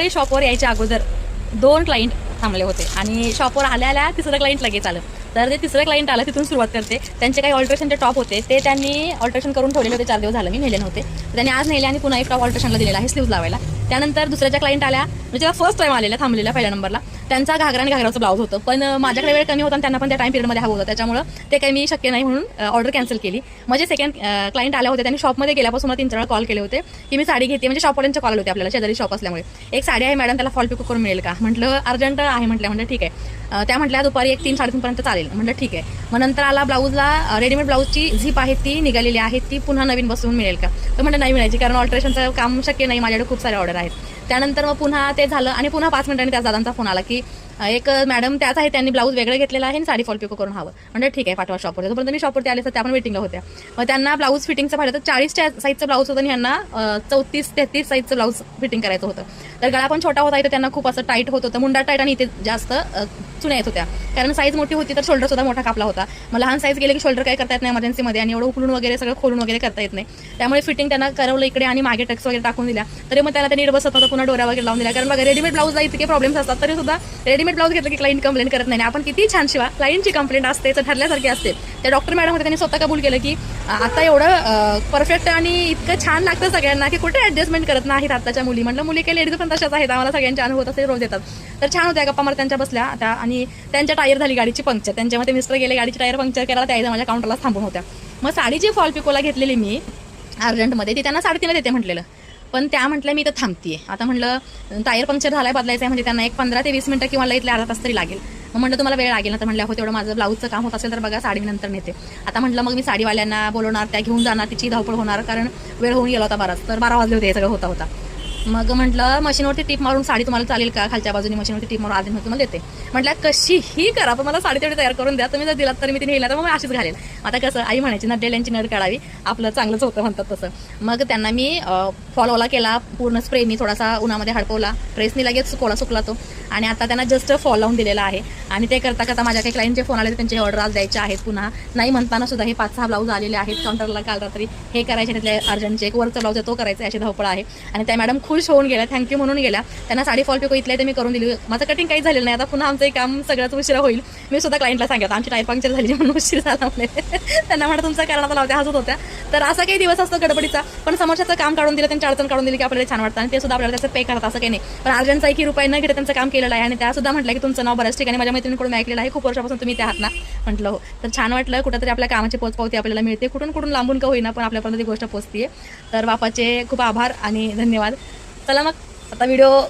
सकाळी शॉपवर यायच्या अगोदर 2 क्लायंट थांबले होते आणि शॉपवर आल्या तिसरं क्लायंट लगेच आलं. तर ते तिसरं क्लायंट आलं तिथून सुरुवात करते. त्यांचे काही ऑल्ट्रेशनचे टॉप होते ते त्यांनी ऑल्ट्रेशन करून ठेवलेले होते. 4 दिवस झालं मी नेले नव्हते. तर त्यांनी आज नेले आणि पुन्हा एक टॉप ऑल्ट्रेशनला दिलेला आहे स्लीव्ज लावायला. त्यानंतर दुसऱ्याच्या क्लायंट आल्या म्हणजे फर्स्ट टाइम आलेल्या थांबलेल्या पहिल्या नंबरला. त्यांचा घागरा आणि घागराचं ब्लाऊज होतं पण माझ्याकडे वेळ कमी होता आणि त्यांना पण त्या टाइम पिरियडमध्ये हवं होतं. त्याच्यामुळे ते काही मी शक्य नाही म्हणून ऑर्डर कॅन्सल केली. म्हणजे सेकंड क्लायंट आल्या होते त्यांनी शॉपमध्ये गेल्यापासून मला 3-4 वेळा कॉल केले होते की मी साडी घेते. म्हणजे शॉपवाल्यांचे कॉल होते आपल्याला शेजारी शॉप असल्यामुळे. एक साडी आहे मॅडम त्याला फॉल पिको करून मिळेल का म्हटलं अर्जंट आहे म्हटलं ठीक आहे. त्या म्हटल्या दुपारी 3-3:30 पर्यंत चालेल म्हटलं ठीक आहे. मग नंतर आला ब्लाऊजला रेडीमेड ब्लाऊजची झीप आहे ती निघालेली आहे ती पुन्हा नवीन बसवून मिळेल का तर म्हटलं नाही मिळायची कारण ऑल्ट्रेशनचं काम शक्य नाही माझ्याकडे खूप सारे ऑर्डर आहेत. त्यानंतर मग पुन्हा ते झालं आणि पुन्हा 5 मिनिटांनी त्या दादांचा फोन आला की एक मॅडम त्याच आहे त्यांनी ब्लाऊज वेगळं घेतलेला आहे आणि साडी फॉल पिको करून हवं म्हणजे ठीक आहे पाठवा शॉपवर. तोपर्यंत मी शॉपवरती आले तर त्या पण वेटिंगला होत्या. मग त्यांना ब्लाऊज फिटिंगचं पाहिलं तर 40च्या साईजचं ब्लाऊज होतं आणि यांना 34-33 साईजचं ब्लाऊज फिटिंग करायचं होतं. तर गळा पण छोटा होता इथं त्यांना खूप असं टाईट होत होतं मुंडा टाईट आणि इथे जास्त चुन्या येत होत्या कारण साईज मोठी होती तर शोल्डर सुद्धा मोठा कापला होता. मला लहान साईज गेले की शोल्डर काय करता येत नाही इमर्जन्सीमध्ये आणि एवढं उकळून वगैरे सगळं खोलून वगैरे करता येत नाही. त्यामुळे फिटिंग त्यांना करवलं इकडे आणि मागे टक्स वगैरे टाकून दिल्या. तरी मग त्याला ते नीट बसत होतं पुन्हा डोऱ्या वगैरे लावून दिल्या कारण बघा रेडीमेड ब्लाऊजला इतके प्रॉब्लेम्स असतात तरी सुद्धा रेडीमेड ब्लाऊज घेतलं की क्लायंट कंप्लेंट करत नाही. आपण किती छान शिवा क्लायंटची कंप्लेंट असते तर ठरल्यासारखी असते. त्या डॉक्टर मॅडम होते त्यांनी स्वतः कबूल केलं की आता एवढं परफेक्ट आणि इतकं छान लागतं सगळ्यांना की कुठे ऍडजस्टमेंट करत नाहीत आताच्या मुली. म्हटलं मुली काही लेडीज पण तशाच आहेत आम्हाला सगळ्यांचे अनुभव तसे रोज येतात. तर छान होत्या गप्पा मारत त्यांच्या बसल्या आता आणि त्यांच्या टायर झाली गाडीची पंक्चर. त्यांच्यामध्ये मिस्टर गेले गाडीची टायर पंक्चर करायला त्या माझ्या काउंटरला थांबून होत्या. मग साडीची फॉल पिकोला घेतलेली मी अर्जंटमध्ये ती त्यांना 3.5 देते म्हटलेलं पण त्या म्हटल्या मी इथं थांबतीये. आता म्हटलं टायर पंक्चर झालाय बदलायचं आहे म्हणजे त्यांना एक 15 ते 20 मिनिटं किंवा लईतले अर्धा तास तरी लागेल. मग म्हटलं तुम्हाला वेळ लागेल ना तर म्हटलं हो तेवढं माझं ब्लाऊजचं काम होत असेल तर बघा साडी नंतर नेते. आता म्हटलं मग मी साडीवाल्यांना बोलवणार त्या घेऊन जाणार तिची धावपळ होणार कारण वेळ होऊन गेला होता बराच तर 12 वाजले होते हे सगळं होता. मग म्हटलं मशीनवरती टीप मारून साडी तुम्हाला चालेल का खालच्या बाजूने मशीनवरती टीप मारून आधी तुम्हाला देते. म्हटलं कशीही करा पण मला साडी तेवढी तयार करून द्या तुम्ही जर दिलात तर मी तिने नेला तर मग मी अशीच घालेल. आता कसं आई म्हणायची नड्डेल यांची नड काढावी आपलं चांगलंच होतं म्हणतात तसं. मग त्यांना मी फॉलोला केला पूर्ण स्प्रेनी थोडासा उन्हामध्ये हडपवला प्रेसनी लगेच सुकला तो आणि आता त्यांना जस्ट फॉल लावून दिलेला आहे. आणि ते करता करता माझ्या काही क्लायंटचे फोन आले त्यांचे ऑर्डर आज द्यायचे आहेत पुन्हा नाही म्हणताना सुद्धा हे 5-6 ब्लाऊज आलेले आहेत काउंटरला काल रात्री हे करायचे त्यातले अर्जंटचे एक वरचा ब्लाऊज आहे तो करायचा अशी धावपळ आहे. आणि त्या मॅडम खुश होऊन गेल्या थँक्यू म्हणून गेल्या. त्यांना साडी फॉल पिको इथल्या ते मी करून दिली. माझं कटिंग काही झालेलं नाही आता पुन्हा आमचं एक काम सगळ्याच उशिरा होईल. मी सुद्धा क्लायंटला सांगितलं आमची टायर पंक्चर झाली म्हणून उशीर झाला त्यांना म्हणा तुमचा कारणाचा लावते हसत होत्या. तर असा काही दिवस असतो गडबडीचा पण समोरच्याचं काम काढून दिलं त्यांची अडचण काढून दिली की आपल्याला छान वाटतं आणि ते सुद्धा आपल्याला त्याचं पे करतात असं काही नाही. पण अर्जंटचा 1 रुपया न घेता त्यांचं काम केलेलं आहे आणि त्या सुद्धा म्हटलं की तुमचं नाव बऱ्याच ठिकाणी माझ्या मैत्रिणीकडून ऐकलेलं आहे खूप वर्षापासून तुम्ही त्या आहात ना म्हटलं हो. तर छान वाटलं कुठंतरी आपल्या कामाची पोचपावती आपल्याला मिळते कुठून लांबून का होईना पण आपल्यापर्यंत ती गोष्ट पोचते. तर बापाचे खूप आभार आणि धन्यवाद. चला मग आता व्हिडिओ